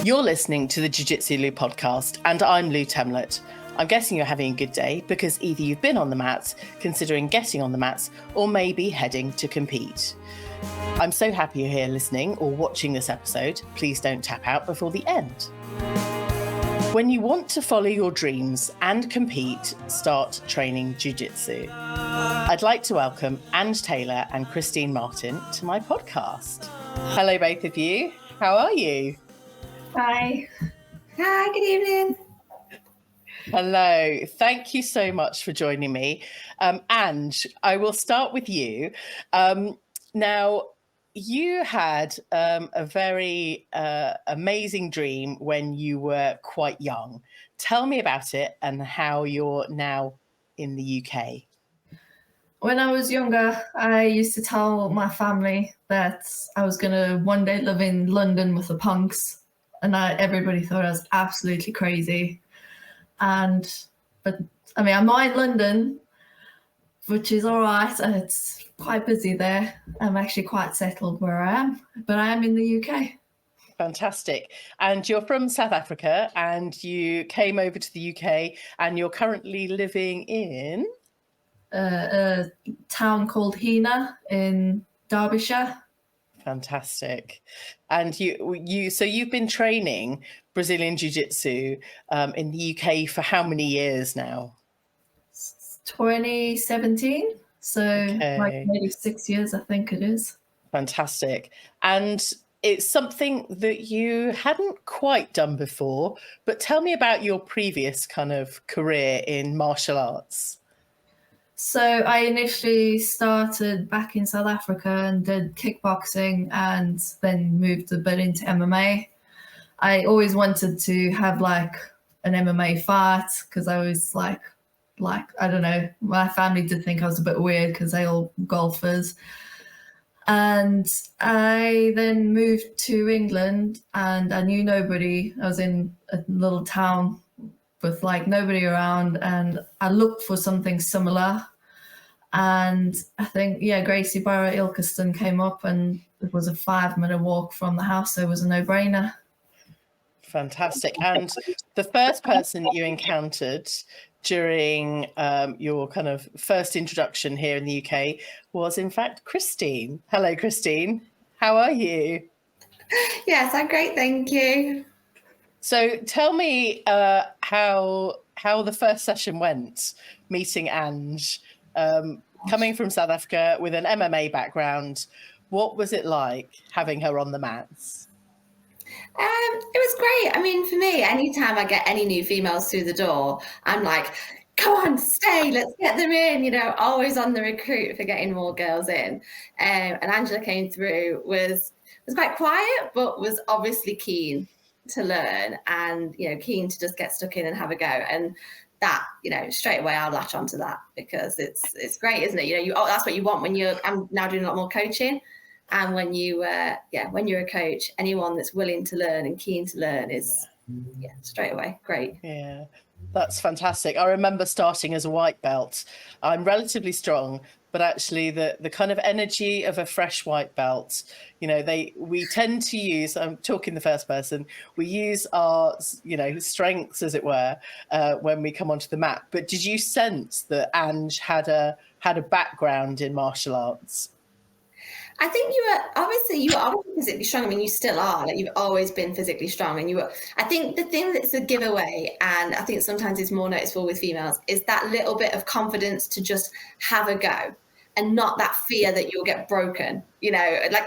You're listening to the Jiu Jitsu Lou podcast, and I'm Lou Temlett. I'm guessing you're having a good day because either you've been on the mats, considering getting on the mats, or maybe heading to compete. I'm so happy you're here listening or watching this episode. Please don't tap out before the end. When you want to follow your dreams and compete, start training Jiu Jitsu. I'd like to welcome Ange Taylor and Christine Martin to my podcast. Hello, both of you. How are you? Hi. Hi, good evening. Hello. Thank you so much for joining me. Ange, I will start with you. Now, you had a very amazing dream when you were quite young. Tell me about it and how you're now in the UK. When I was younger, I used to tell my family that I was going to one day live in London with the punks. And everybody thought I was absolutely crazy. But I'm not in London, which is all right. And it's quite busy there. I'm actually quite settled where I am, but I am in the UK. Fantastic. And you're from South Africa and you came over to the UK and you're currently living in? A town called Hina in Derbyshire. Fantastic. And so you've been training Brazilian Jiu Jitsu in the UK for how many years now? 2017. So like maybe 6 years, I think it is. Fantastic. And it's something that you hadn't quite done before, but tell me about your previous kind of career in martial arts. So I initially started back in South Africa and did kickboxing and then moved a bit into MMA. I always wanted to have like an MMA fight because I was like, I don't know, my family did think I was a bit weird because they all golfers. And I then moved to England and I knew nobody. I was in a little town with like nobody around and I looked for something similar. And I think, Gracie Barra Ilkeston came up and it was a 5-minute walk from the house. So it was a no-brainer. Fantastic. And the first person you encountered during your kind of first introduction here in the UK was, in fact, Christine. Hello, Christine. How are you? Yes, I'm great, thank you. So tell me how the first session went, meeting Ange, coming from South Africa with an MMA background. What was it like having her on the mats? It was great. I mean, for me, anytime I get any new females through the door, I'm like, come on, stay, let's get them in, always on the recruit for getting more girls in. And Angela came through, was quite quiet, but was obviously keen to learn and, keen to just get stuck in and have a go. And that, straight away I'll latch onto that because it's great, isn't it? That's what you want when I'm now doing a lot more coaching. And when you're a coach, anyone that's willing to learn and keen to learn is, straight away, great. Yeah, that's fantastic. I remember starting as a white belt. I'm relatively strong, but actually the kind of energy of a fresh white belt, we tend to use, I'm talking the first person, we use our, strengths, as it were, when we come onto the mat. But did you sense that Ange had a background in martial arts? I think you were obviously physically strong. I mean, you still are. Like, you've always been physically strong, and I think the thing that's a giveaway, and I think sometimes it's more noticeable with females, is that little bit of confidence to just have a go, and not that fear that you'll get broken. I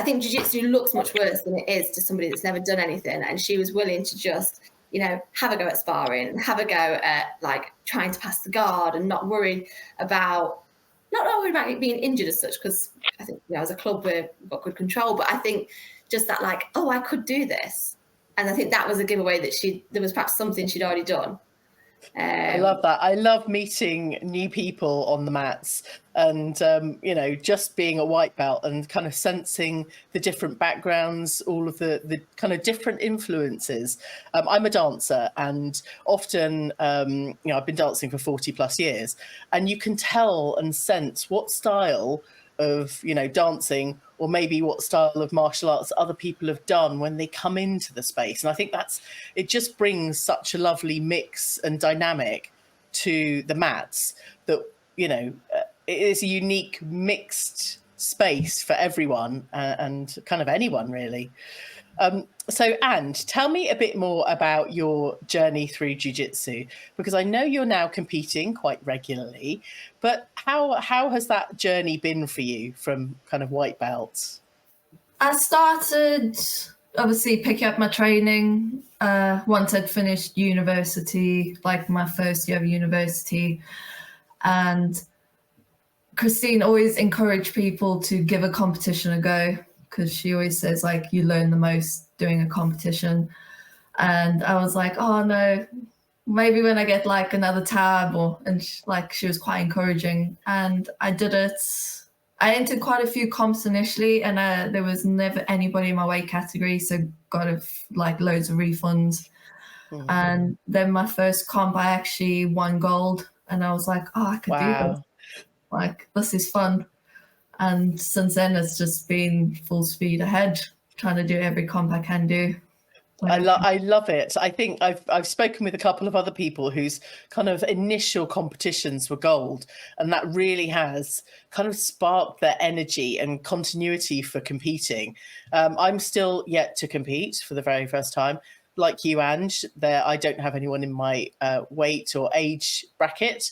think jiu-jitsu looks much worse than it is to somebody that's never done anything, and she was willing to just, have a go at sparring, have a go at like trying to pass the guard, and not worried about it being injured as such, because I think, as a club we've got good control, but I think just that like, oh, I could do this. And I think that was a giveaway that there was perhaps something she'd already done. I love that. I love meeting new people on the mats and, just being a white belt and kind of sensing the different backgrounds, all of the kind of different influences. I'm a dancer and often, I've been dancing for 40 plus years, and you can tell and sense what style of, dancing or maybe what style of martial arts other people have done when they come into the space. And I think it just brings such a lovely mix and dynamic to the mats that, it is a unique mixed space for everyone, and kind of anyone really. So, And, tell me a bit more about your journey through jiu-jitsu, because I know you're now competing quite regularly, but how has that journey been for you from kind of white belts? I started obviously picking up my training once I'd finished university, like my first year of university. And Christine always encouraged people to give a competition a go, because she always says, like, you learn the most doing a competition. And I was like, oh no, maybe when I get like another tab, she was quite encouraging. And I did it. I entered quite a few comps initially, and there was never anybody in my weight category, so got loads of refunds. Mm-hmm. And then my first comp, I actually won gold, and I was like, oh, I could do this. Like, this is fun. And since then, it's just been full speed ahead, trying to do every comp I can do. I love it. I think I've spoken with a couple of other people whose kind of initial competitions were gold, and that really has kind of sparked their energy and continuity for competing. I'm still yet to compete for the very first time. Like you, Ange, I don't have anyone in my weight or age bracket.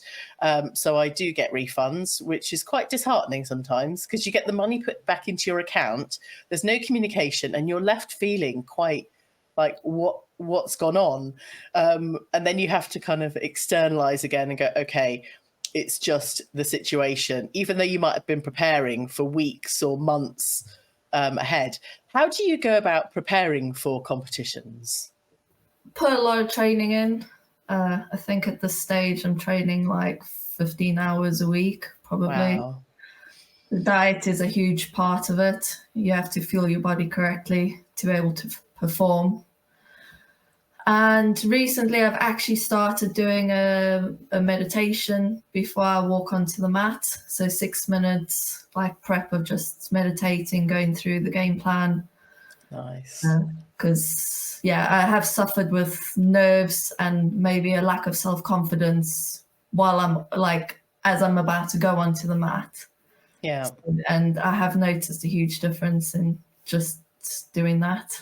So I do get refunds, which is quite disheartening sometimes, because you get the money put back into your account. There's no communication, and you're left feeling quite like what's gone on. And then you have to kind of externalize again and go, okay, it's just the situation, even though you might have been preparing for weeks or months ahead. How do you go about preparing for competitions? Put a lot of training in. I think at this stage I'm training like 15 hours a week, probably. Wow. The diet is a huge part of it. You have to fuel your body correctly to be able to perform. And recently I've actually started doing a meditation before I walk onto the mat. So 6 minutes like prep of just meditating, going through the game plan. Nice. Because, I have suffered with nerves and maybe a lack of self-confidence while as I'm about to go onto the mat. Yeah. And I have noticed a huge difference in just doing that.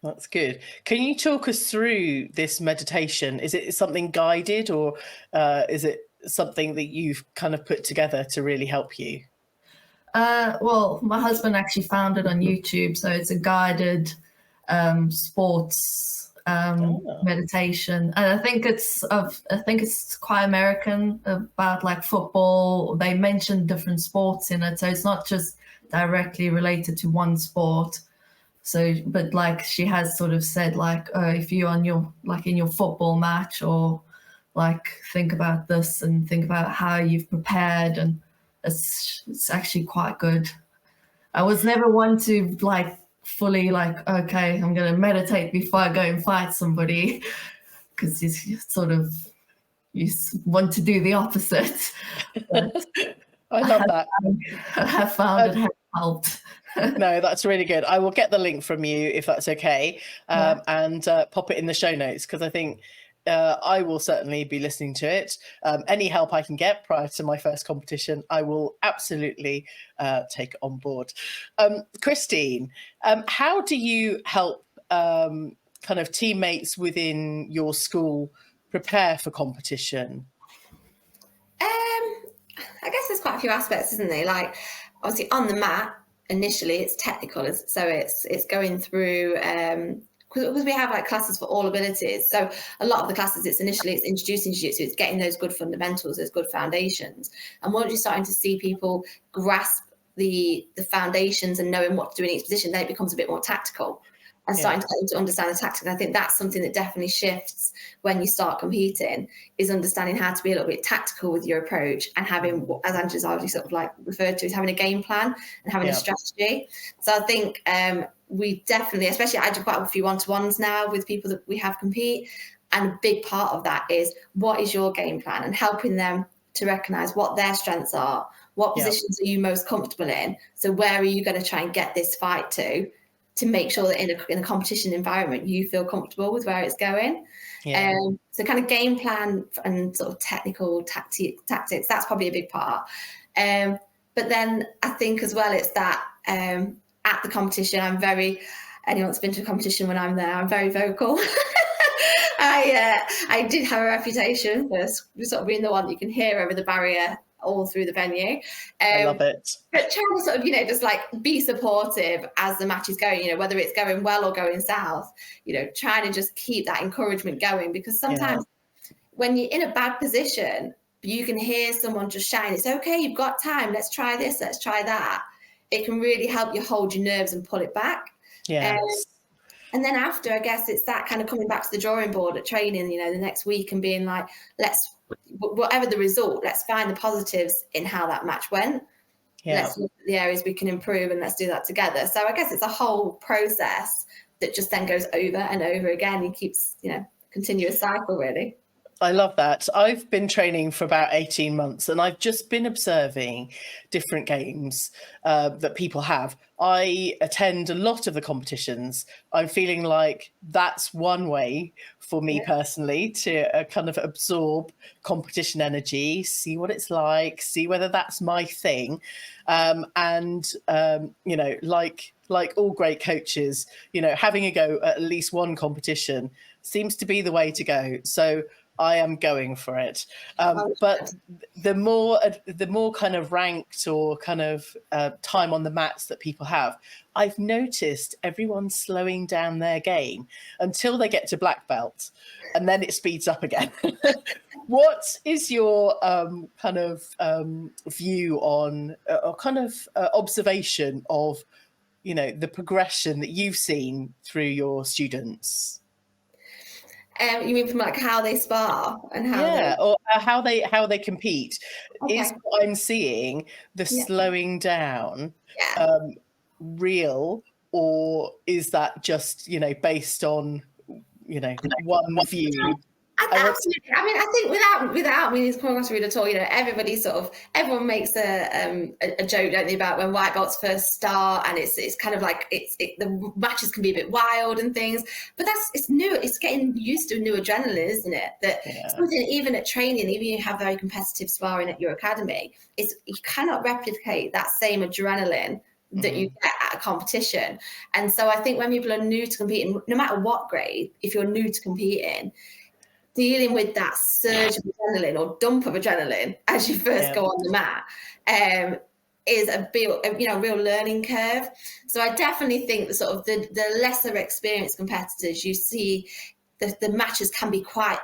That's good. Can you talk us through this meditation? Is it something guided, or is it something that you've kind of put together to really help you? Well, my husband actually found it on YouTube, so it's a guided sports meditation, and I think it's quite American, about like football. They mention different sports in it, so it's not just directly related to one sport. So, but like she has sort of said, like, if you're on your in your football match, or like think about this and think about how you've prepared, and it's actually quite good. I was never one to fully okay, I'm going to meditate before I go and fight somebody, because you want to do the opposite. But I love that. I have found it has helped. No, that's really good. I will get the link from you if that's okay, and pop it in the show notes, because I think I will certainly be listening to it. Any help I can get prior to my first competition, I will absolutely take it on board. Christine, how do you help kind of teammates within your school prepare for competition? I guess there's quite a few aspects, isn't there? Like, obviously on the mat, initially it's technical, so it's going through because we have like classes for all abilities. So a lot of the classes, it's introducing jiu-jitsu, it's getting those good fundamentals, those good foundations. And once you're starting to see people grasp the foundations and knowing what to do in each position, then it becomes a bit more tactical and starting to get them to understand the tactics. And I think that's something that definitely shifts when you start competing, is understanding how to be a little bit tactical with your approach, and having, as Angela's already sort of like referred to, is having a game plan and having a strategy. So I think we definitely, especially I do quite a few one-to-ones now with people that we have compete, and a big part of that is, what is your game plan, and helping them to recognize what their strengths are, What positions are you most comfortable in? So where are you going to try and get this fight to make sure that in a competition environment, you feel comfortable with where it's going? So kind of game plan and sort of technical tactics, that's probably a big part. But then I think as well, it's that at the competition, anyone that's been to a competition when I'm there, I'm very vocal. I did have a reputation for sort of being the one that you can hear over the barrier all through the venue. I love it. But trying to sort of, just like be supportive as the match is going, whether it's going well or going south, trying to just keep that encouragement going, because sometimes when you're in a bad position, you can hear someone just shouting, it's okay, you've got time, let's try this, let's try that. It can really help you hold your nerves and pull it back. And then after, I guess it's that kind of coming back to the drawing board at training, the next week, and being like, whatever the result, let's find the positives in how that match went. Let's look at the areas we can improve, and let's do that together. So I guess it's a whole process that just then goes over and over again and keeps, continuous cycle, really. I love that. I've been training for about 18 months, and I've just been observing different games that people have. I attend a lot of the competitions. I'm feeling like that's one way for me personally to kind of absorb competition energy, see what it's like, see whether that's my thing. Like all great coaches, having a go at least one competition seems to be the way to go. So I am going for it. But the more kind of ranked or kind of time on the mats that people have, I've noticed everyone's slowing down their game until they get to black belt, and then it speeds up again. What is your kind of view on or kind of observation of, the progression that you've seen through your students? You mean from like how they spar and how they compete? Okay. Is what I'm seeing the slowing down real, or is that just based on one view? Absolutely. I mean, I think without meaning to come across rude at all, everyone makes a joke, don't they, about when white belts first start, and it's kind of like the matches can be a bit wild and things, but it's new. It's getting used to new adrenaline, isn't it? Something, even at training, even you have very competitive sparring at your academy, you cannot replicate that same adrenaline that you get at a competition. And so I think when people are new to competing, no matter what grade, if you're new to competing, dealing with that surge of adrenaline or dump of adrenaline as you first go on the mat is a real learning curve. So I definitely think that sort of the lesser experienced competitors, you see the matches can be quite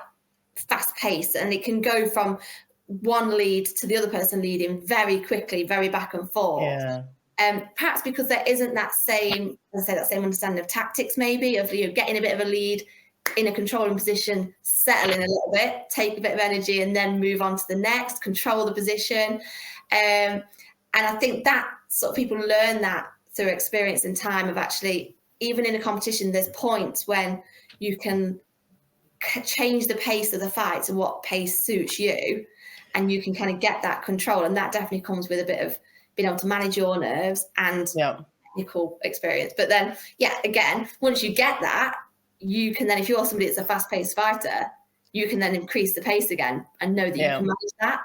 fast paced, and it can go from one lead to the other person leading very quickly, very back and forth. Perhaps because there isn't that same understanding of tactics, maybe of getting a bit of a lead in a controlling position, settle in a little bit, take a bit of energy, and then move on to the next, control the position. And I think that sort of people learn that through experience and time of actually, even in a competition, there's points when you can change the pace of the fight to what pace suits you, and you can kind of get that control. And that definitely comes with a bit of being able to manage your nerves and technical experience. But then, again, once you get that, you can then, if you're somebody that's a fast-paced fighter, you can then increase the pace again and know that you can manage that.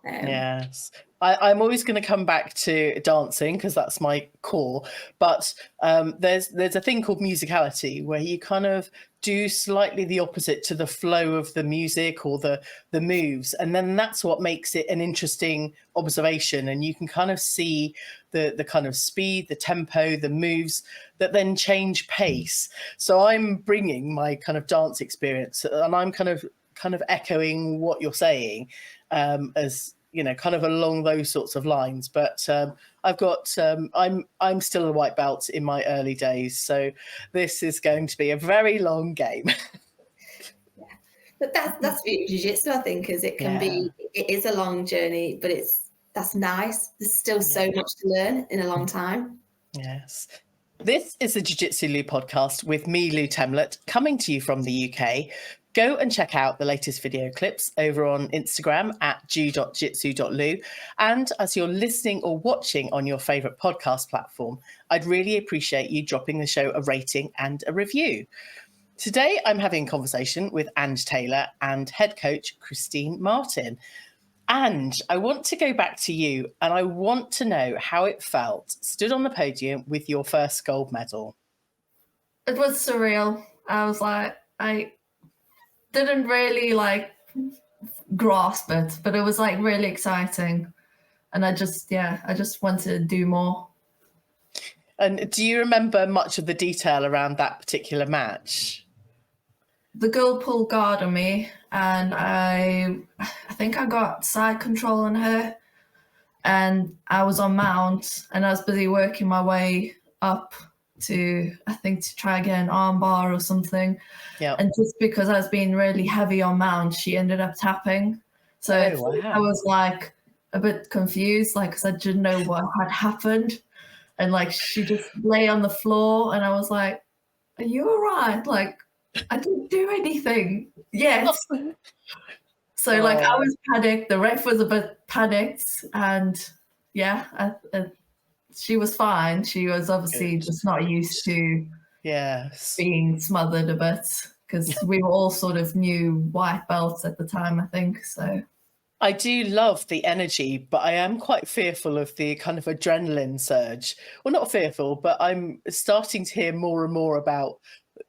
Yes. I'm always going to come back to dancing because that's my core. But there's a thing called musicality, where you kind of do slightly the opposite to the flow of the music or the moves. And then that's what makes it an interesting observation. And you can kind of see the kind of speed, the tempo, the moves that then change pace. So I'm bringing my kind of dance experience, and I'm kind of echoing what you're saying, as kind of along those sorts of lines. But I've got I'm still a white belt in my early days, so this is going to be a very long game. But that's beauty of jiu-jitsu, I think, is it is a long journey, but that's nice. There's still so much to learn in a long time. Yes. This is the Jiu Jitsu Lou podcast with me, Lou Temlett, coming to you from the UK. Go and check out the latest video clips over on Instagram at jiu.jitsu.lu. And as you're listening or watching on your favourite podcast platform, I'd really appreciate you dropping the show a rating and a review. Today, I'm having a conversation with Ange Taylor and head coach Christine Martin. And I want to go back to you, and I want to know how it felt stood on the podium with your first gold medal. It was surreal. I was like, I didn't really grasp it, but it was really exciting. And I just wanted to do more. And do you remember much of the detail around that particular match? The girl pulled guard on me, and I think I got side control on her, and I was on mount, and I was busy working my way up to try and get an arm bar or something. Yeah. And just because I was being really heavy on mount, she ended up tapping. So I was a bit confused, because I didn't know what had happened. And she just lay on the floor, and I was like, "Are you all right? I didn't do anything." Yes. So I was panicked. The ref was a bit panicked, and she was fine. She was obviously just not used to being smothered a bit, because we were all sort of new white belts at the time, I think. So I do love the energy, but I am quite fearful of the kind of adrenaline surge. Well, not fearful, but I'm starting to hear more and more about,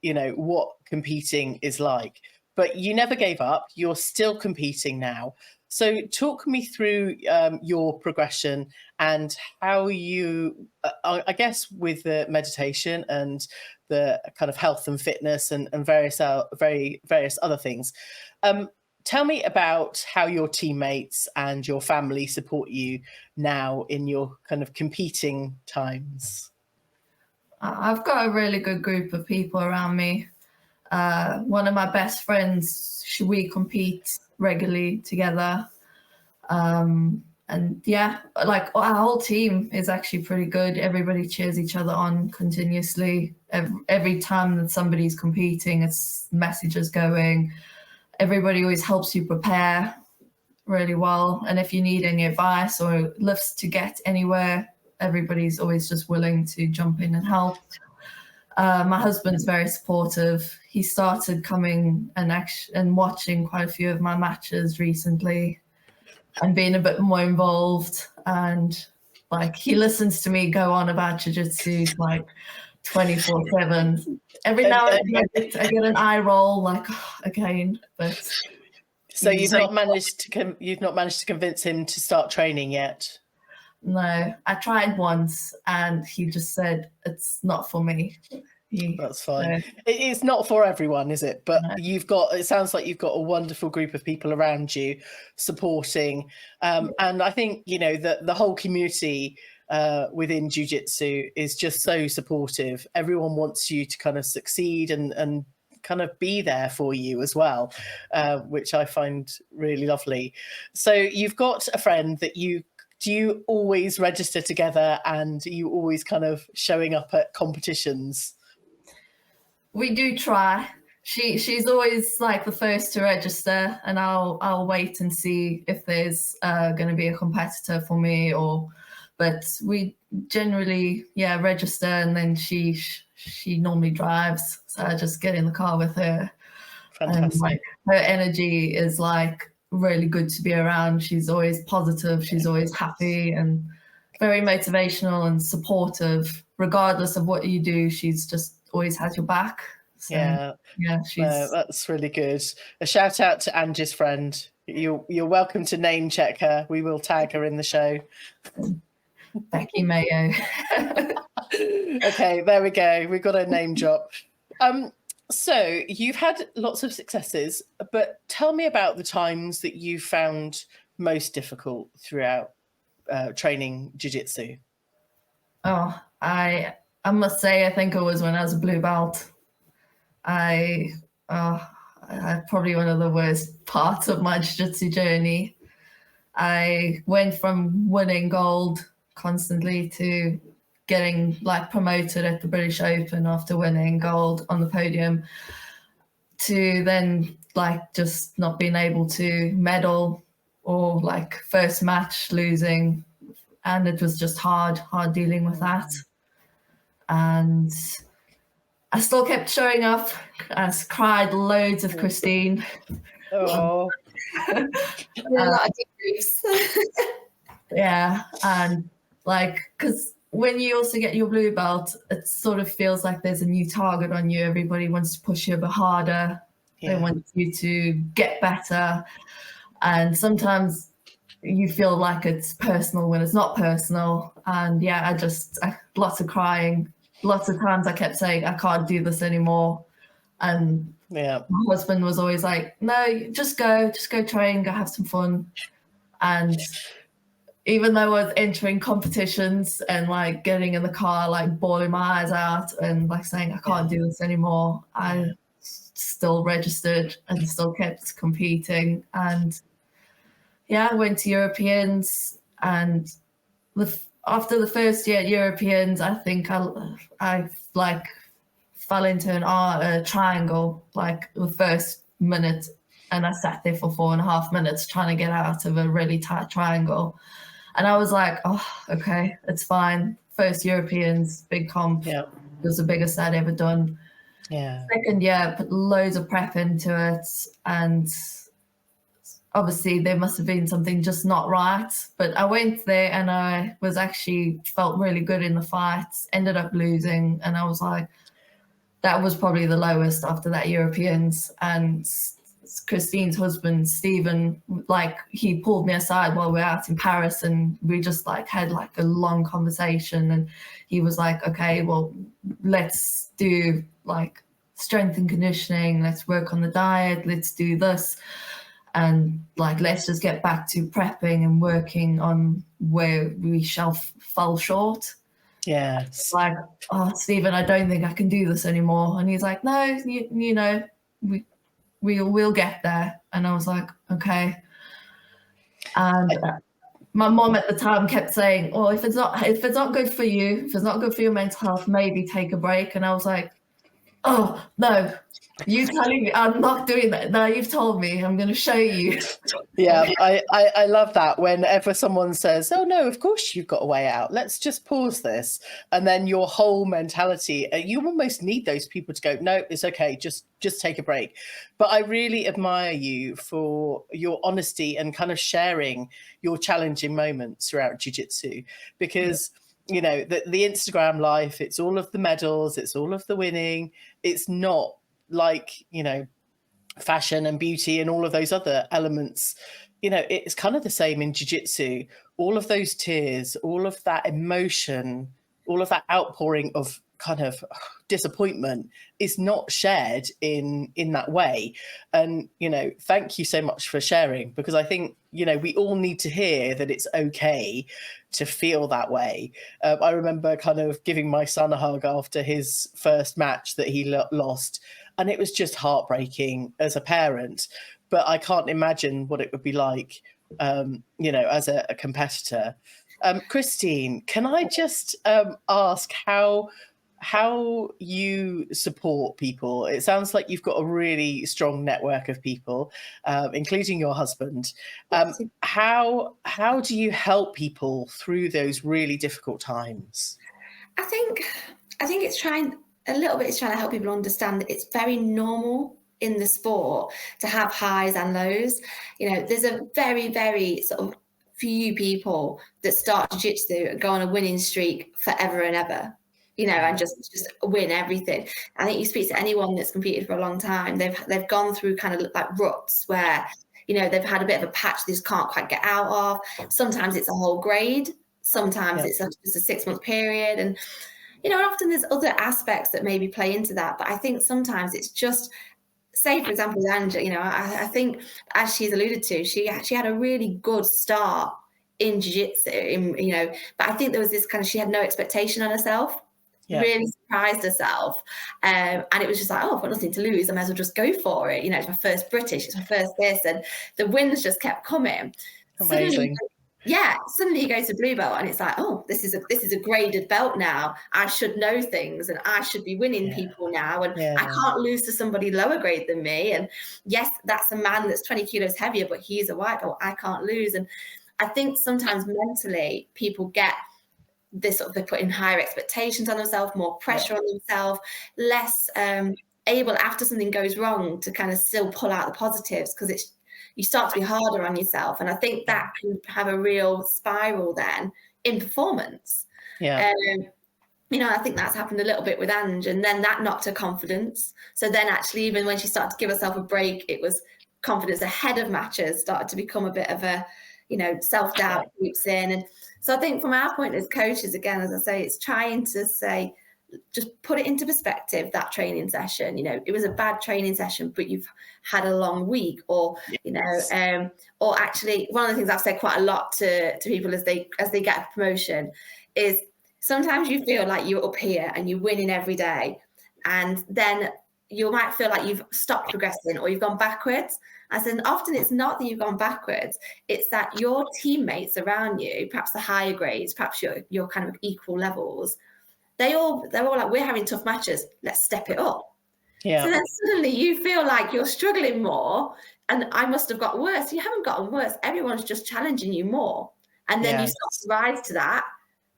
what competing is like. But you never gave up. You're still competing now. So talk me through your progression and how you, I guess, with the meditation and the kind of health and fitness and various other things. Tell me about how your teammates and your family support you now in your kind of competing times. I've got a really good group of people around me. One of my best friends, we compete regularly together. And our whole team is actually pretty good. Everybody cheers each other on continuously. Every time that somebody's competing, it's messages going. Everybody always helps you prepare really well. And if you need any advice or lifts to get anywhere, everybody's always just willing to jump in and help. My husband's very supportive. He started coming and watching quite a few of my matches recently and being a bit more involved. And he listens to me go on about jiu-jitsu 24/7. Every now and then I get an eye roll, again. But so you've not managed to convince him to start training yet? No, I tried once, and he just said it's not for me. That's fine. It's not for everyone, is it? But no. It sounds like you've got a wonderful group of people around you supporting. And I think, the whole community within jiu-jitsu is just so supportive. Everyone wants you to kind of succeed and kind of be there for you as well, which I find really lovely. So you've got a friend that do you always register together, and are you always kind of showing up at competitions? We do try. She's always the first to register, and I'll wait and see if there's going to be a competitor for me, but we generally register, and then she normally drives, so I just get in the car with her. Fantastic. And her energy is really good to be around. She's always positive. She's always happy and very motivational and supportive. Regardless of what you do, she's just always has your back. So, that's really good. A shout out to Angie's friend. You're welcome to name check her. We will tag her in the show. Becky Mayo. Okay, there we go. We've got a name drop. So you've had lots of successes, but tell me about the times that you found most difficult throughout training jiu-jitsu. Oh, I must say, I think it was when I was a blue belt. I had probably one of the worst parts of my jiu-jitsu journey. I went from winning gold constantly to getting promoted at the British Open after winning gold on the podium. to then like just not being able to medal, or like first match losing, and it was just hard dealing with that. And I still kept showing up. I cried loads of Christine. Oh, A lot of debriefs. Yeah, and like, because when you also get your blue belt, it sort of feels like there's a new target on you. Everybody wants to push you a bit harder. They want you to get better. And sometimes you feel like it's personal when it's not personal. And yeah, lots of crying. Lots of times I kept saying, I can't do this anymore. And my husband was always like, no, just go train, go have some fun. And even though I was entering competitions and like getting in the car, like bawling my eyes out and like saying, I can't do this anymore, I still registered and still kept competing. And I went to Europeans, and after the first year at Europeans, I think I like fell into a triangle like the first minute, and I sat there for 4.5 minutes trying to get out of a really tight triangle. And I was like, oh, okay, it's fine. First Europeans, big comp. It was the biggest I'd ever done. Second year, put loads of prep into it. And obviously there must have been something just not right. But I went there and I was actually felt really good in the fights, ended up losing. And I was like, that was probably the lowest after that Europeans. And Christine's husband, Stephen, like he pulled me aside while we were out in Paris, and we just like had like a long conversation, and he was like, okay, well, let's do like strength and conditioning, let's work on the diet, let's do this, and like let's just get back to prepping and working on where we fell short. Like, oh, Stephen, I don't think I can do this anymore. And he's like, no, you know, we'll get there. And I was like, okay. And my mom at the time kept saying, well, if it's not good for you, if it's not good for your mental health, maybe take a break. And I was like, oh no, you telling me I'm not doing that. Now you've told me, I'm going to show you. I love that whenever someone says, oh no, of course you've got a way out, let's just pause this. And then your whole mentality, you almost need those people to go, no, it's okay, just take a break. But I really admire you for your honesty and kind of sharing your challenging moments throughout jiu-jitsu, because you know, the Instagram life, it's all of the medals, it's all of the winning. It's not like, you know, fashion and beauty and all of those other elements. You know, it's kind of the same in jiu-jitsu. All of those tears, all of that emotion, all of that outpouring of kind of disappointment is not shared in that way. And, you know, thank you so much for sharing, because I think, you know, we all need to hear that it's okay to feel that way. I remember kind of giving my son a hug after his first match that he lost, and it was just heartbreaking as a parent. But I can't imagine what it would be like, you know, as a competitor. Christine, can I just ask how you support people? It sounds like you've got a really strong network of people, including your husband. How do you help people through those really difficult times? I think it's trying to help people understand that it's very normal in the sport to have highs and lows. You know, there's a very, very sort of few people that start jiu-jitsu and go on a winning streak forever and ever, you know, and just win everything. I think you speak to anyone that's competed for a long time, they've gone through kind of like ruts where, you know, they've had a bit of a patch they just can't quite get out of. Sometimes it's a whole grade, sometimes it's just a 6-month period. And, you know, often there's other aspects that maybe play into that. But I think sometimes it's just, say, for example, with Anja, you know, I think, as she's alluded to, she had a really good start in jiu-jitsu, you know, but I think there was this kind of, she had no expectation on herself, really surprised herself. And it was just like, oh, I've got nothing to lose, I might as well just go for it. You know, it's my first British, it's my first this, and the wins just kept coming. Amazing. Yeah, suddenly you go to blue belt and it's like, oh, this is a graded belt now. I should know things and I should be winning people now. And I can't lose to somebody lower grade than me. And yes, that's a man that's 20 kilos heavier, but he's a white belt. I can't lose. And I think sometimes mentally people get this sort of, they're putting higher expectations on themselves, more pressure on themselves, less able after something goes wrong to kind of still pull out the positives, because you start to be harder on yourself. And I think that can have a real spiral then in performance. I think that's happened a little bit with Ange, and then that knocked her confidence. So then actually, even when she started to give herself a break, it was confidence ahead of matches started to become a bit of a, self-doubt creeps in. And so I think from our point as coaches, again, as I say, it's trying to say, just put it into perspective, that training session. It was a bad training session, but you've had a long week, or or actually, one of the things I've said quite a lot to people as they get a promotion is sometimes you feel like you're up here and you're winning every day, and then you might feel like you've stopped progressing or you've gone backwards. I said, often it's not that you've gone backwards, it's that your teammates around you, perhaps the higher grades, perhaps your kind of equal levels, they're all like, we're having tough matches, let's step it up. So then suddenly you feel like you're struggling more, and I must have got worse. You haven't gotten worse. Everyone's just challenging you more. And then you start to rise to that,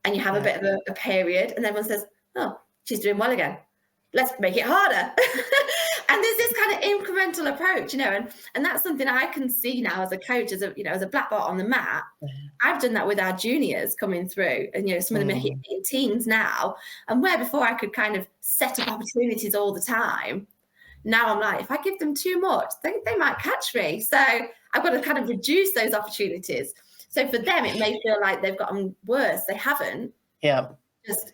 and you have a bit of a period, and everyone says, oh, she's doing well again. Let's make it harder. And there's this kind of incremental approach, and that's something I can see now as a coach, as a black belt on the mat. I've done that with our juniors coming through, and some of them are hitting teens now, and where before I could kind of set up opportunities all the time, now I'm like, if I give them too much, they might catch me. So I've got to kind of reduce those opportunities. So for them, it may feel like they've gotten worse. They haven't. Just,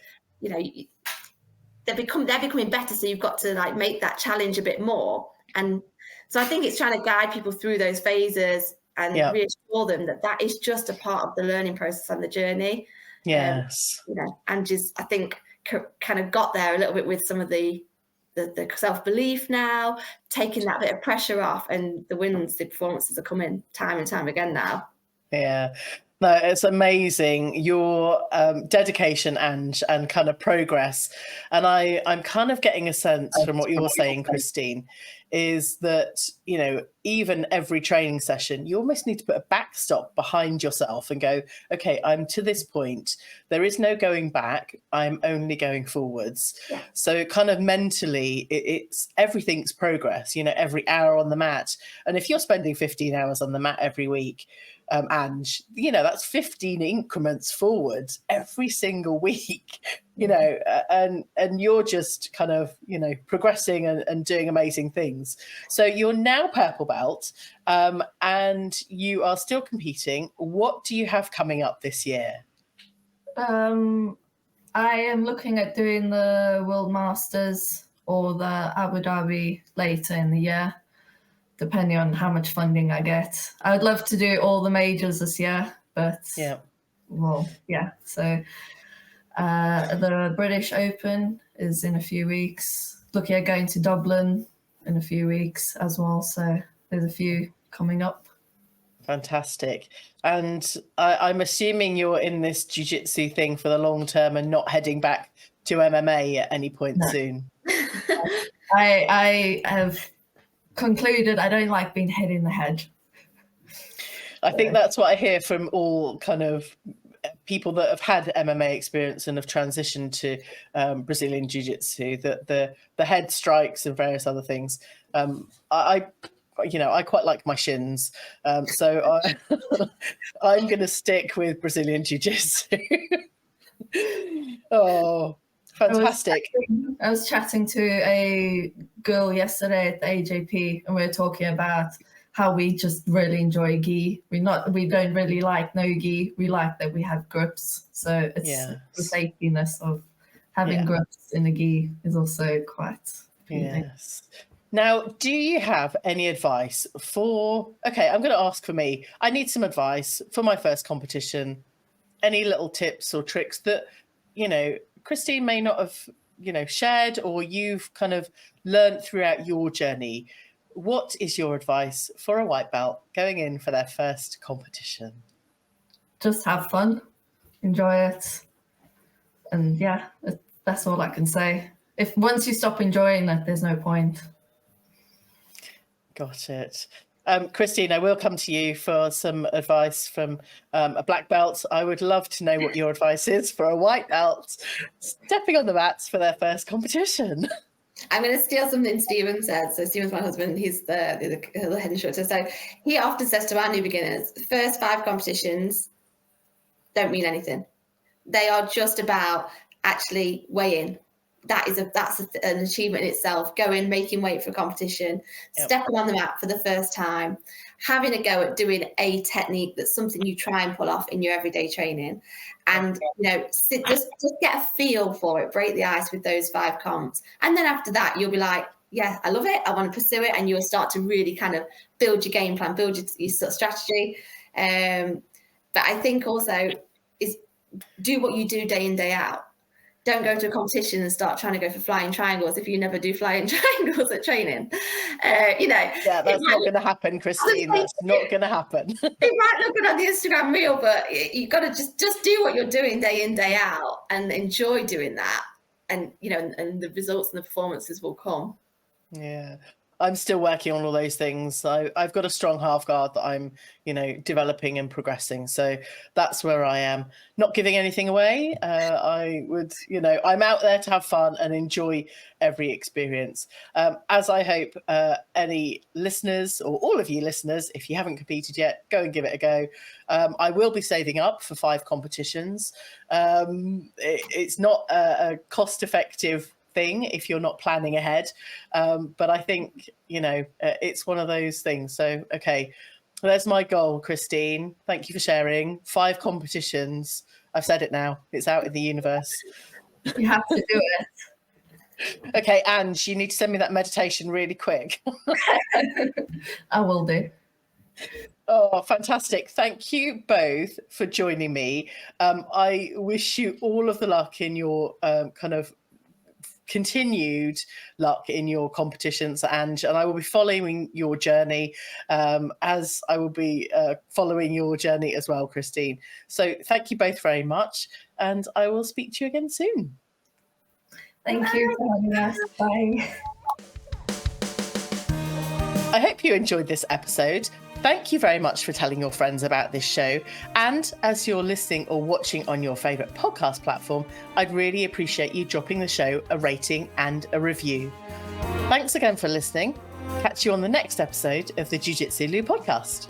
they're becoming better. So you've got to like make that challenge a bit more. And so I think it's trying to guide people through those phases and reassure them that is just a part of the learning process and the journey. And just, I think, kind of got there a little bit with some of the self-belief now, taking that bit of pressure off, and the wins, the performances are coming time and time again now. No, it's amazing, your dedication and kind of progress. And I'm kind of getting a sense from what you're saying, Christine, is that, even every training session, you almost need to put a backstop behind yourself and go, okay, I'm to this point. There is no going back. I'm only going forwards. So kind of mentally, it's everything's progress, every hour on the mat. And if you're spending 15 hours on the mat every week, and that's 15 increments forward every single week, and you're just kind of progressing and doing amazing things. So you're now purple belt, and you are still competing. What do you have coming up this year? I am looking at doing the World Masters or the Abu Dhabi later in the year, depending on how much funding I get. I would love to do all the majors this year, but So the British Open is in a few weeks. Looking at going to Dublin in a few weeks as well. So there's a few coming up. Fantastic. And I'm assuming you're in this jiu-jitsu thing for the long term and not heading back to MMA at any point soon. I have concluded I don't like being hit in the head. I think that's what I hear from all kind of people that have had MMA experience and have transitioned to Brazilian Jiu Jitsu, that the head strikes and various other things. I quite like my shins, so I'm going to stick with Brazilian Jiu Jitsu. Oh, fantastic. I was chatting to a girl yesterday at the AJP, and we were talking about how we just really enjoy gi. We don't really like no gi. We like that we have grips. So it's the safetiness of having grips in the gi is also quite appealing. Yes. Now, do you have any advice okay, I'm going to ask for me. I need some advice for my first competition. Any little tips or tricks that, Christine may not have, shared, or you've kind of learned throughout your journey. What is your advice for a white belt going in for their first competition? just have fun, enjoy it. And yeah, that's all I can say. If once you stop enjoying it, there's no point. Got it. Christine, I will come to you for some advice from a black belt. I would love to know what your advice is for a white belt stepping on the mats for their first competition. I'm going to steal something Stephen said. So Stephen's my husband. He's the head instructor. So he often says to our new beginners, the first 5 competitions don't mean anything. They are just about actually weighing. That's an achievement in itself. Going, making weight for a competition, stepping on the mat for the first time, having a go at doing a technique that's something you try and pull off in your everyday training, and just get a feel for it. Break the ice with those 5 comps, and then after that, you'll be like, yeah, I love it. I want to pursue it, and you'll start to really kind of build your game plan, build your sort of strategy. But I think also is do what you do day in, day out. Don't go to a competition and start trying to go for flying triangles if you never do flying triangles at training. Yeah, that's not going to happen, Christine. That's not going to happen. It might look good on the Instagram reel, but you've got to just do what you're doing day in, day out, and enjoy doing that. And and the results and the performances will come. Yeah. I'm still working on all those things. So I've got a strong half guard that I'm, developing and progressing. So that's where I am. Not giving anything away. I would, I'm out there to have fun and enjoy every experience. As I hope any listeners, or all of you listeners, if you haven't competed yet, go and give it a go. I will be saving up for 5 competitions. It's not a cost-effective thing if you're not planning ahead, but I think it's one of those things. So there's my goal, Christine. Thank you for sharing. 5 competitions. I've said it now. It's out in the universe. You have to do it. Okay, Ange, you need to send me that meditation really quick. I will do. Oh, fantastic. Thank you both for joining me. I wish you all of the luck in your kind of continued luck in your competitions, and I will be following your journey as I will be following your journey as well, Christine. So thank you both very much, and I will speak to you again soon. Thank you for having us. Bye. I hope you enjoyed this episode. Thank you very much for telling your friends about this show. And as you're listening or watching on your favourite podcast platform, I'd really appreciate you dropping the show a rating and a review. Thanks again for listening. Catch you on the next episode of the Jiu Jitsu Lou podcast.